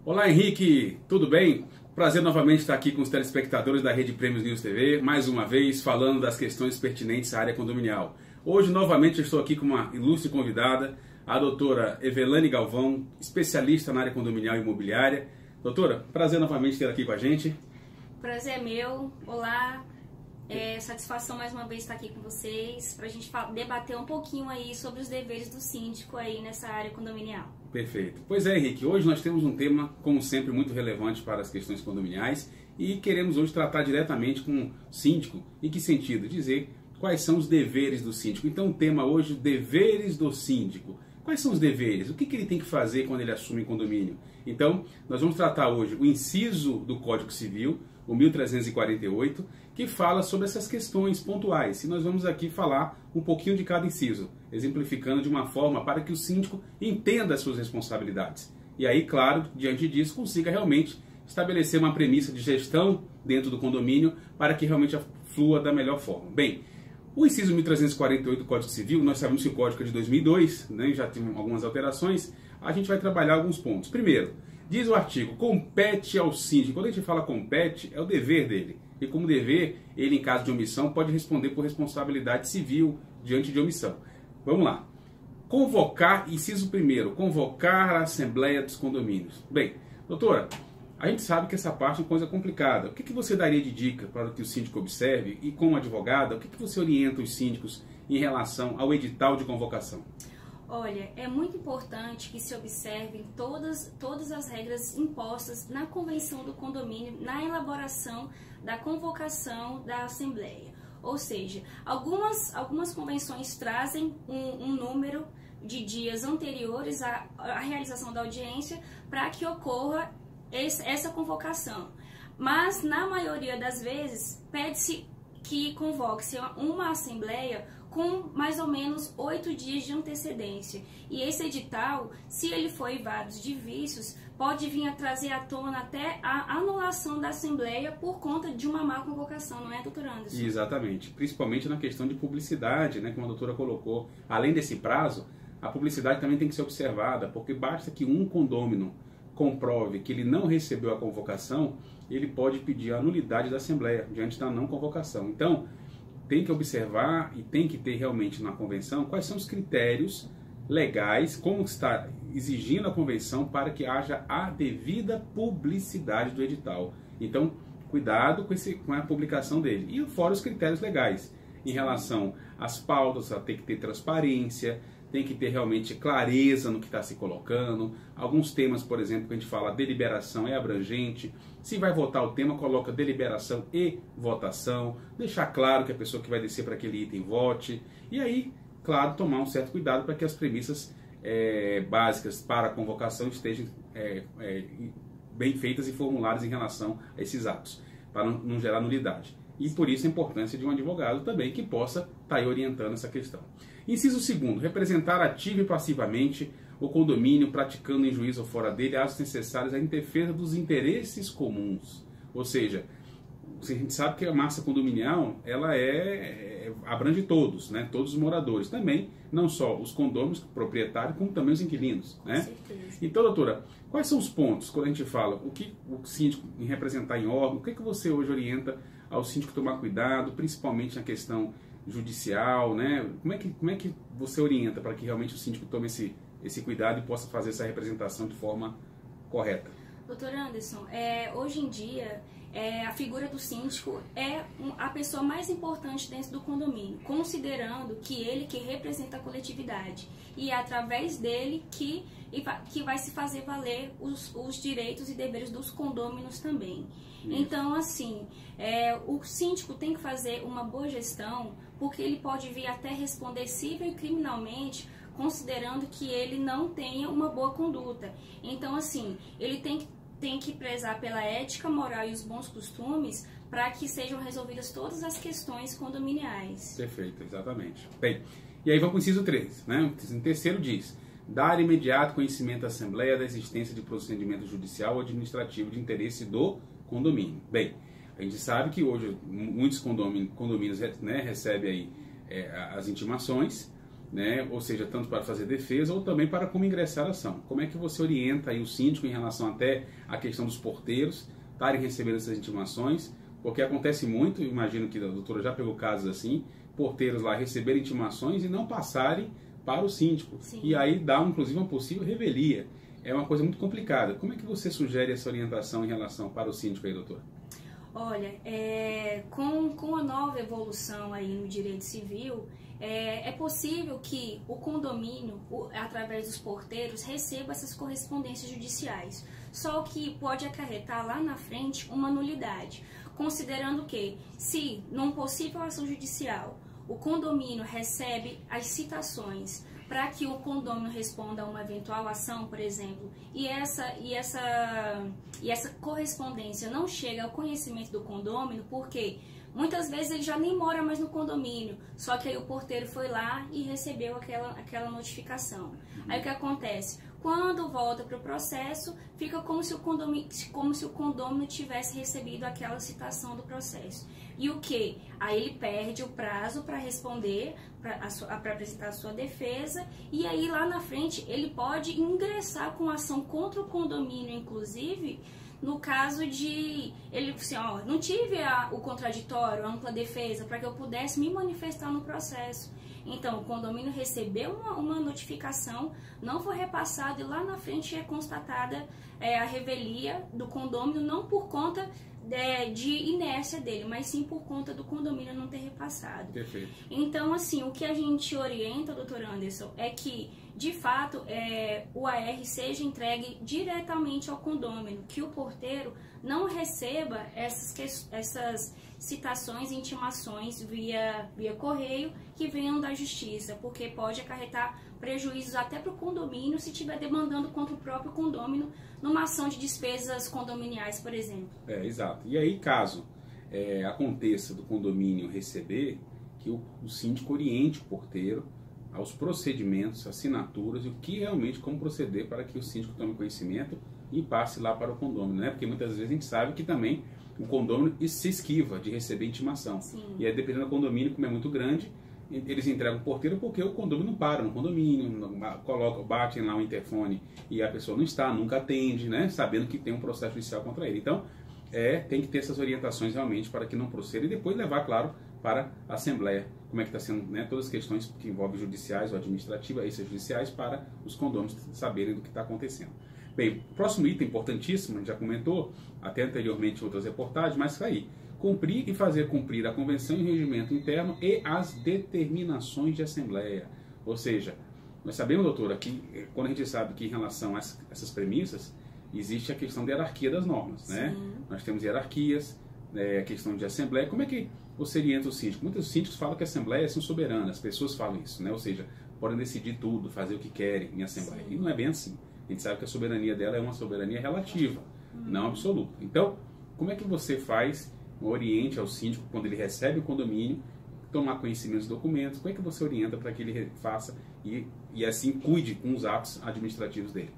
Olá Henrique, tudo bem? Prazer novamente estar aqui com os telespectadores da Rede Prêmios News TV, mais uma vez falando das questões pertinentes à área condominial. Hoje novamente eu estou aqui com uma ilustre convidada, a doutora Evelane Galvão, especialista na área condominial e imobiliária. Doutora, prazer novamente ter aqui com a gente. Prazer é meu, olá, satisfação mais uma vez estar aqui com vocês para a gente debater um pouquinho aí sobre os deveres do síndico aí nessa área condominial. Perfeito. Pois é, Henrique, hoje nós temos um tema, como sempre, muito relevante para as questões condominiais e queremos hoje tratar diretamente com o síndico. Em que sentido? Dizer quais são os deveres do síndico. Então o tema hoje, deveres do síndico. Quais são os deveres? O que ele tem que fazer quando ele assume condomínio? Então, nós vamos tratar hoje o inciso do Código Civil, o 1348, que fala sobre essas questões pontuais. E nós vamos aqui falar um pouquinho de cada inciso, exemplificando de uma forma para que o síndico entenda as suas responsabilidades. E aí, claro, diante disso, consiga realmente estabelecer uma premissa de gestão dentro do condomínio para que realmente flua da melhor forma. Bem, o inciso 1348 do Código Civil, nós sabemos que o Código é de 2002, né, já tem algumas alterações, a gente vai trabalhar alguns pontos. Primeiro, diz o artigo, compete ao síndico. Quando a gente fala compete, é o dever dele. E como dever, ele em caso de omissão pode responder por responsabilidade civil diante de omissão. Vamos lá. Convocar, inciso primeiro, convocar a Assembleia dos Condomínios. Bem, doutora, a gente sabe que essa parte é uma coisa complicada. O que você daria de dica para que o síndico observe? E como advogada, o que você orienta os síndicos em relação ao edital de convocação? Olha, é muito importante que se observem todas as regras impostas na convenção do condomínio, na elaboração da convocação da Assembleia. Ou seja, algumas convenções trazem um número de dias anteriores à realização da audiência para que ocorra essa convocação. Mas, na maioria das vezes, pede-se que convoque-se uma Assembleia com mais ou menos 8 dias de antecedência. E esse edital, se ele for eivado de vícios, pode vir a trazer à tona até a anulação da Assembleia por conta de uma má convocação, não é, doutor Anderson? Exatamente, principalmente na questão de publicidade, né, como a doutora colocou. Além desse prazo, a publicidade também tem que ser observada, porque basta que um condômino comprove que ele não recebeu a convocação, ele pode pedir a nulidade da Assembleia diante da não convocação. Então, tem que observar e tem que ter realmente na convenção quais são os critérios legais, como está exigindo a convenção para que haja a devida publicidade do edital. Então, cuidado com a publicação dele. E fora os critérios legais, em relação às pautas, tem que ter transparência, tem que ter realmente clareza no que está se colocando. Alguns temas, por exemplo, que a gente fala deliberação é abrangente. Se vai votar o tema, coloca deliberação e votação. Deixar claro que a pessoa que vai descer para aquele item vote. E aí, claro, tomar um certo cuidado para que as premissas básicas para a convocação estejam bem feitas e formuladas em relação a esses atos, para não gerar nulidade. E por isso a importância de um advogado também que possa estar aí orientando essa questão. Inciso segundo, representar ativa e passivamente o condomínio, praticando em juízo ou fora dele atos necessários à defesa dos interesses comuns. Ou seja, a gente sabe que a massa condominial ela abrange todos, né? Todos os moradores. Também, não só os condôminos proprietários, como também os inquilinos. Né? Então, doutora, quais são os pontos quando a gente fala o que o síndico em representar em órgão, o que você hoje orienta ao síndico tomar cuidado, principalmente na questão judicial, né? Como é que você orienta para que realmente o síndico tome esse cuidado e possa fazer essa representação de forma correta? Doutor Anderson, hoje em dia a figura do síndico é a pessoa mais importante dentro do condomínio, considerando que ele que representa a coletividade e é através dele que vai se fazer valer os direitos e deveres dos condôminos também. Isso. Então, assim, o síndico tem que fazer uma boa gestão, porque ele pode vir até responder civil e criminalmente, considerando que ele não tenha uma boa conduta. Então, assim, ele tem que prezar pela ética, moral e os bons costumes para que sejam resolvidas todas as questões condominiais. Perfeito, exatamente. Bem, e aí vamos para o inciso 3, né? O terceiro diz: dar imediato conhecimento à Assembleia da existência de procedimento judicial ou administrativo de interesse do condomínio. Bem, a gente sabe que hoje muitos condomínios, né, recebem aí as intimações né? Ou seja, tanto para fazer defesa ou também para como ingressar a ação. Como é que você orienta aí o síndico em relação até à questão dos porteiros estarem recebendo essas intimações? Porque acontece muito, imagino que a doutora já pegou casos assim, porteiros lá receberem intimações e não passarem para o síndico. Sim. E aí dá, inclusive, uma possível revelia. É uma coisa muito complicada. Como é que você sugere essa orientação em relação para o síndico aí, doutora? Olha, com a nova evolução aí no direito civil, é possível que o condomínio, através dos porteiros, receba essas correspondências judiciais. Só que pode acarretar lá na frente uma nulidade, considerando que, se numa possível ação judicial, o condomínio recebe as citações para que o condomínio responda a uma eventual ação, por exemplo, e essa correspondência não chega ao conhecimento do condômino, porque muitas vezes ele já nem mora mais no condomínio, só que aí o porteiro foi lá e recebeu aquela notificação. Aí o que acontece? Quando volta para o processo, fica como se o condomínio tivesse recebido aquela citação do processo. E o que? Aí ele perde o prazo para responder, para apresentar a sua defesa, e aí lá na frente ele pode ingressar com ação contra o condomínio, inclusive, no caso de ele assim, ó, não tive o contraditório, a ampla defesa, para que eu pudesse me manifestar no processo. Então, o condomínio recebeu uma notificação, não foi repassado, e lá na frente é constatada a revelia do condomínio, não por conta de inércia dele, mas sim por conta do condomínio não ter repassado. Perfeito. Então, assim, o que a gente orienta, doutor Anderson, é que, de fato, o AR seja entregue diretamente ao condômino, que o porteiro não receba essas citações e intimações via correio que venham da justiça, porque pode acarretar prejuízos até para o condomínio se estiver demandando contra o próprio condômino numa ação de despesas condominiais, por exemplo. Exato. E aí, caso aconteça do condomínio receber, que o síndico oriente o porteiro aos procedimentos, assinaturas e o que realmente, como proceder para que o síndico tome conhecimento e passe lá para o condômino, né? Porque muitas vezes a gente sabe que também o condômino se esquiva de receber intimação. Sim. E aí, dependendo do condomínio, como é muito grande, eles entregam o porteiro porque o condomínio não para no condomínio, batem lá o interfone e a pessoa não está, nunca atende, né? Sabendo que tem um processo judicial contra ele. Então, tem que ter essas orientações realmente para que não proceda e depois levar, claro, para a Assembleia. Como é que está sendo, né, todas as questões que envolvem judiciais ou administrativas, extrajudiciais, para os condôminos saberem do que está acontecendo. Bem, o próximo item importantíssimo, a gente já comentou, até anteriormente em outras reportagens, mas está aí. Cumprir e fazer cumprir a Convenção e o Regimento Interno e as determinações de Assembleia. Ou seja, nós sabemos, doutora, que quando a gente sabe que em relação a essas premissas, existe a questão da hierarquia das normas, né? Nós temos hierarquias, a questão de Assembleia. Como é que você orienta o síndico? Muitos síndicos falam que a Assembleia é soberana, as pessoas falam isso, né? Ou seja, podem decidir tudo, fazer o que querem em Assembleia. Sim. E não é bem assim. A gente sabe que a soberania dela é uma soberania relativa, não absoluta. Então, como é que você faz, oriente ao síndico quando ele recebe o condomínio, tomar conhecimento dos documentos? Como é que você orienta para que ele faça e assim cuide com os atos administrativos dele?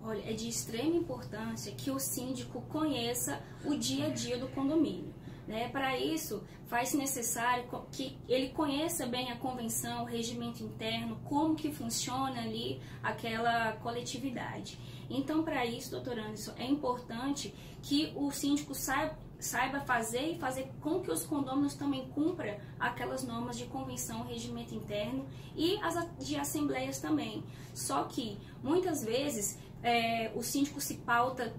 Olha, é de extrema importância que o síndico conheça o dia a dia do condomínio. Né? Para isso, faz necessário que ele conheça bem a convenção, o regimento interno, como que funciona ali aquela coletividade. Então, para isso, doutor Anderson, é importante que o síndico saiba fazer com que os condôminos também cumpram aquelas normas de convenção, regimento interno e as de assembleias também. Só que, muitas vezes, o síndico se pauta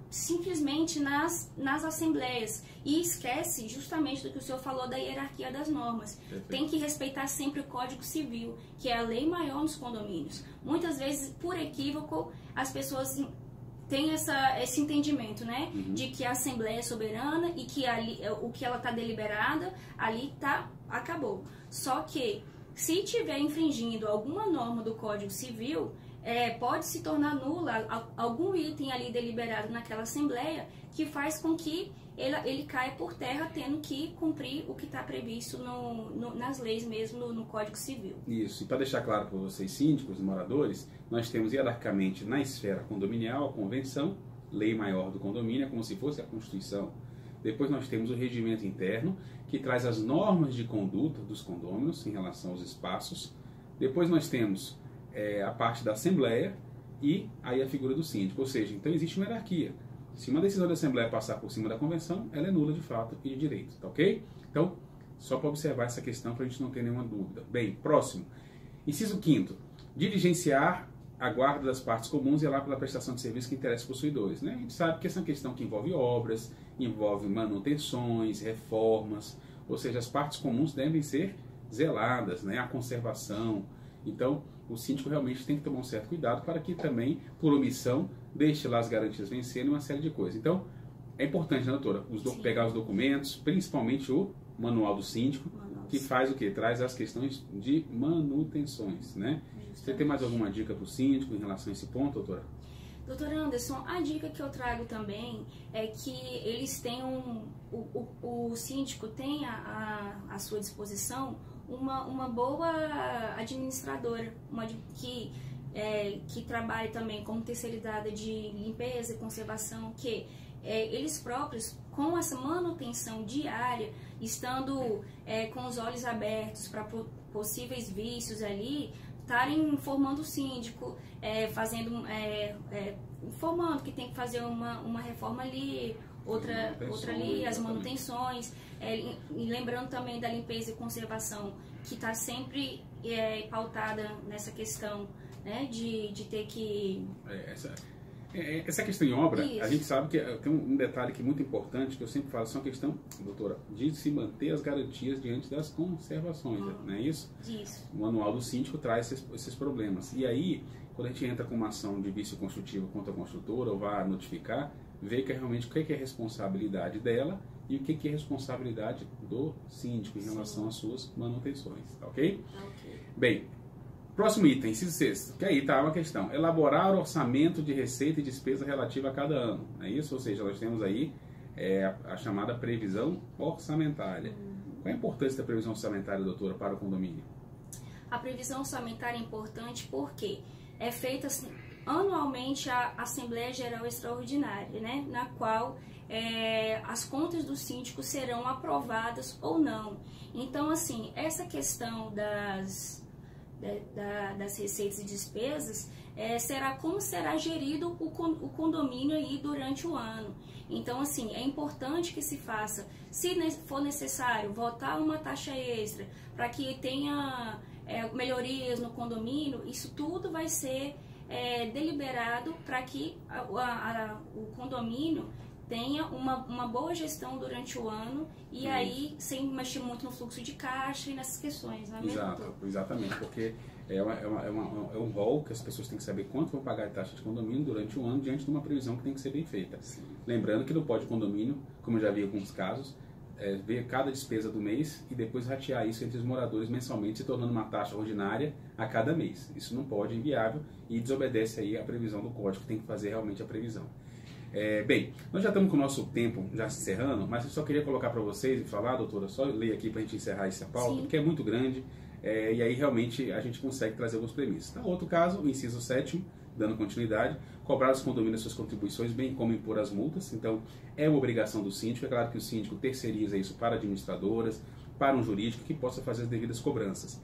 simplesmente nas assembleias e esquece justamente do que o senhor falou da hierarquia das normas. Perfeito. Tem que respeitar sempre o Código Civil, que é a lei maior nos condomínios. Muitas vezes, por equívoco, as pessoas têm esse entendimento, né? De que a Assembleia é soberana e que ali, o que ela está deliberada, ali acabou. Só que, se tiver infringindo alguma norma do Código Civil, pode se tornar nula algum item ali deliberado naquela Assembleia que faz com que ele caia por terra, tendo que cumprir o que está previsto nas leis mesmo, no Código Civil. Isso, e para deixar claro para vocês, síndicos e moradores, nós temos hierarquicamente na esfera condominial a convenção, lei maior do condomínio, é como se fosse a Constituição. Depois nós temos o regimento interno, que traz as normas de conduta dos condôminos em relação aos espaços. Depois nós temos a parte da Assembleia e aí a figura do síndico. Ou seja, então existe uma hierarquia. Se uma decisão da Assembleia passar por cima da Convenção, ela é nula de fato e de direito, tá ok? Então, só para observar essa questão para a gente não ter nenhuma dúvida. Bem, próximo. Inciso 5º. Diligenciar a guarda das partes comuns e lá pela prestação de serviço que interessa os possuidores. Né? A gente sabe que essa é uma questão que envolve obras, envolve manutenções, reformas, ou seja, as partes comuns devem ser zeladas, né? A conservação. Então, o síndico realmente tem que tomar um certo cuidado para que também, por omissão, deixe lá as garantias vencerem uma série de coisas. Então, é importante, né, doutora, pegar os documentos, principalmente o manual do síndico, que faz o quê? Traz as questões de manutenções, né? Você tem mais alguma dica para o síndico em relação a esse ponto, doutora? Doutor Anderson, a dica que eu trago também é que eles tenham, o síndico tenha à sua disposição uma boa administradora, que trabalhe também como terceirizada de limpeza e conservação, que eles próprios, com essa manutenção diária, estando com os olhos abertos para possíveis vícios ali, estarem informando o síndico, informando que tem que fazer uma reforma ali, outra ali, as manutenções, e lembrando também da limpeza e conservação, que está sempre pautada nessa questão, né, de ter que... Essa questão em obra, Isso. A gente sabe que tem um detalhe que é muito importante, que eu sempre falo, é uma questão, doutora, de se manter as garantias diante das conservações, não é isso? Isso. O manual do síndico traz esses problemas. E aí, quando a gente entra com uma ação de vício construtivo contra a construtora, ou vai notificar, vê que realmente o que é responsabilidade dela e o que é responsabilidade do síndico em relação às suas manutenções, tá ok? Ok. Bem, próximo item, inciso 6º, que aí está uma questão. Elaborar orçamento de receita e despesa relativa a cada ano. É isso? Ou seja, nós temos aí a chamada previsão orçamentária. Qual é a importância da previsão orçamentária, doutora, para o condomínio? A previsão orçamentária é importante porque é feita assim, anualmente a Assembleia Geral Extraordinária, né, na qual as contas do síndico serão aprovadas ou não. Então, assim, essa questão das receitas e despesas será como será gerido o condomínio aí durante o ano. Então, assim, é importante que se faça, se for necessário, votar uma taxa extra para que tenha melhorias no condomínio. Isso tudo vai ser deliberado para que o condomínio tenha uma boa gestão durante o ano e aí sem mexer muito no fluxo de caixa e nessas questões, não é mesmo? Exatamente, porque é um rol que as pessoas têm que saber quanto vão pagar de taxa de condomínio durante o ano diante de uma previsão que tem que ser bem feita. Sim. Lembrando que não pode condomínio, como eu já vi em alguns casos, ver cada despesa do mês e depois ratear isso entre os moradores mensalmente, se tornando uma taxa ordinária a cada mês. Isso não pode, é inviável e desobedece aí a previsão do código, que tem que fazer realmente a previsão. Bem, nós já estamos com o nosso tempo já se encerrando, mas eu só queria colocar para vocês e falar, doutora, só ler aqui para a gente encerrar essa pauta, porque é muito grande, e aí realmente a gente consegue trazer alguns premissas. Então, outro caso, o inciso 7º, dando continuidade, cobrar os condomínios suas contribuições, bem como impor as multas. Então, é uma obrigação do síndico. É claro que o síndico terceiriza isso para administradoras, para um jurídico que possa fazer as devidas cobranças.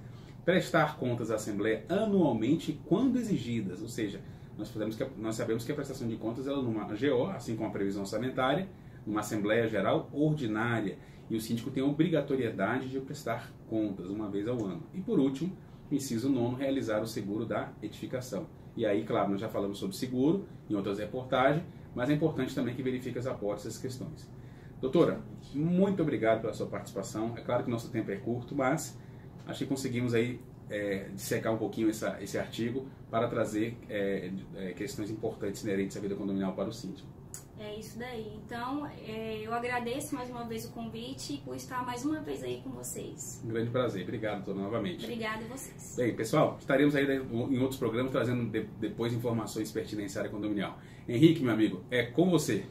Prestar contas à Assembleia anualmente quando exigidas, ou seja, nós sabemos que a prestação de contas ela numa GO, assim como a previsão orçamentária, numa Assembleia Geral ordinária, e o síndico tem a obrigatoriedade de prestar contas uma vez ao ano. E por último, inciso 9º, realizar o seguro da edificação. E aí, claro, nós já falamos sobre seguro em outras reportagens, mas é importante também que verifique as aportes e as questões. Doutora, muito obrigado pela sua participação. É claro que nosso tempo é curto, mas acho que conseguimos aí dissecar um pouquinho esse artigo para trazer questões importantes inerentes à vida condominial para o síndico. É isso daí. Então, eu agradeço mais uma vez o convite e por estar mais uma vez aí com vocês. Um grande prazer. Obrigado, doutora, novamente. Obrigada a vocês. Bem, pessoal, estaremos aí em outros programas trazendo depois informações pertinentes à área condominial. Henrique, meu amigo, é com você.